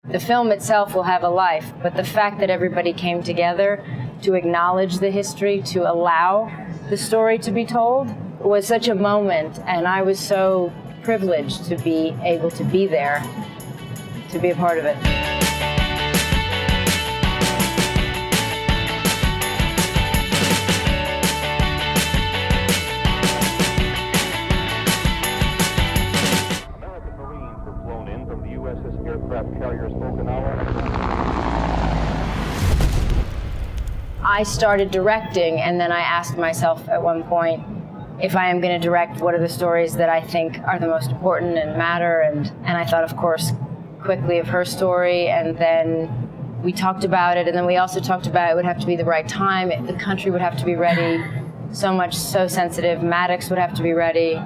The film itself will have a life, but the fact that everybody came together to acknowledge the history, to allow the story to be told, was such a moment, and I was so privileged to be able to be there, to be a part of it. I started directing, and then I asked myself at one point, if I am going to direct, what are the stories that I think are the most important and matter? And I thought, of course, quickly of her story, and then we talked about it, and then we also talked about it would have to be the right time, the country would have to be ready, so sensitive, Maddox would have to be ready,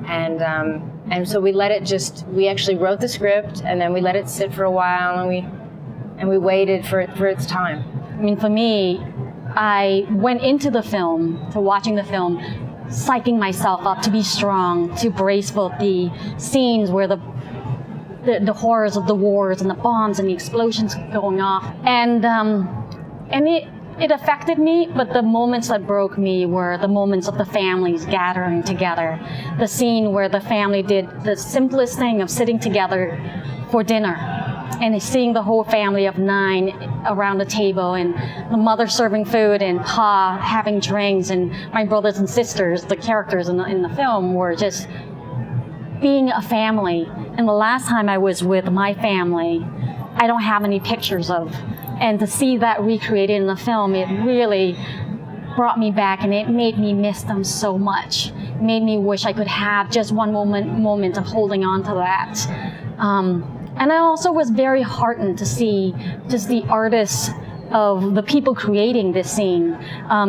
and so we let it we actually wrote the script, and then we let it sit for a while, and we waited for its time. I mean, for me, I went into the film, to watching the film, psyching myself up to be strong, to brace for the scenes where the horrors of the wars and the bombs and the explosions going off. And it affected me, but the moments that broke me were the moments of the families gathering together. The scene where the family did the simplest thing of sitting together for dinner, and seeing the whole family of 9 around the table, and the mother serving food, and Pa having drinks, and my brothers and sisters, the characters in the film, were just being a family. And the last time I was with my family, I don't have any pictures of. And to see that recreated in the film, it really brought me back, and it made me miss them so much. It made me wish I could have just one moment of holding on to that. And I also was very heartened to see just the artists of the people creating this scene,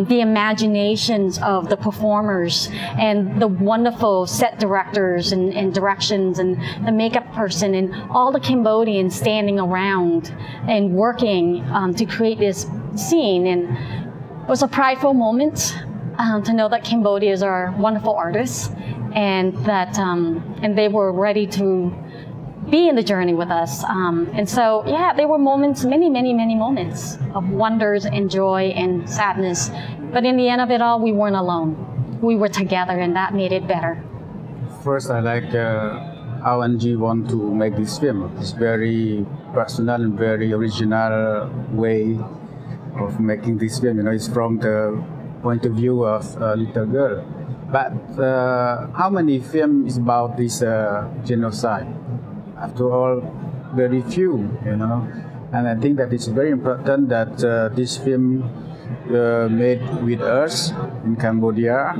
the imaginations of the performers, and the wonderful set directors and directions, and the makeup person, and all the Cambodians standing around and working to create this scene. And it was a prideful moment to know that Cambodians are wonderful artists, and that and they were ready to be in the journey with us. And so, yeah, there were moments, many moments of wonders and joy and sadness. But in the end of it all, we weren't alone. We were together, and that made it better. First, I like how Angie want to make this film. It's very personal and very original way of making this film. You know, it's from the point of view of a little girl. But how many films about this genocide? After all, very few, you know. And I think that it's very important that this film made with us in Cambodia,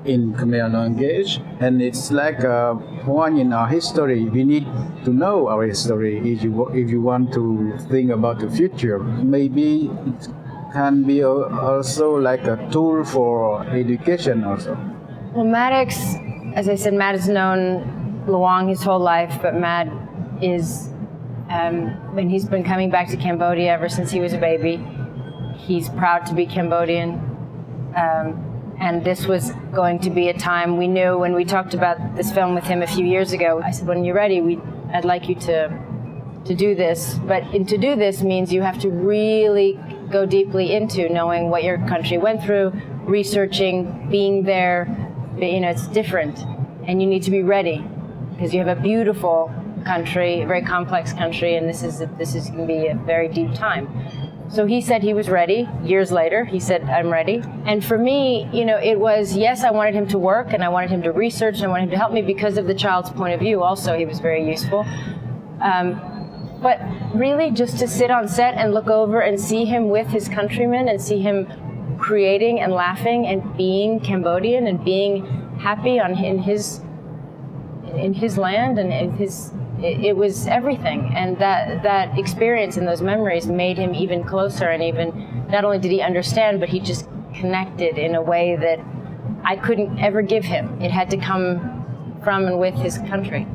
in Khmer language, and it's like a point in our history. We need to know our history if you want to think about the future. Maybe it can be also like a tool for education also. Well, Maddox, as I said, Matt has known Luang his whole life, but Matt is, when he's been coming back to Cambodia ever since he was a baby. He's proud to be Cambodian, and this was going to be a time we knew when we talked about this film with him a few years ago. I said, when you're ready, I'd like you to do this, but to do this means you have to really go deeply into knowing what your country went through, researching, being there. You know, it's different, and you need to be ready, because you have a beautiful country, a very complex country, and this is going to be a very deep time. So he said he was ready. Years later, he said, I'm ready. And for me, you know, it was, yes, I wanted him to work, and I wanted him to research, and I wanted him to help me because of the child's point of view. Also, he was very useful. But really, just to sit on set and look over and see him with his countrymen, and see him creating and laughing and being Cambodian and being happy in his land, and it was everything. And that experience and those memories made him even closer, and even, not only did he understand, but he just connected in a way that I couldn't ever give him. It had to come from and with his country.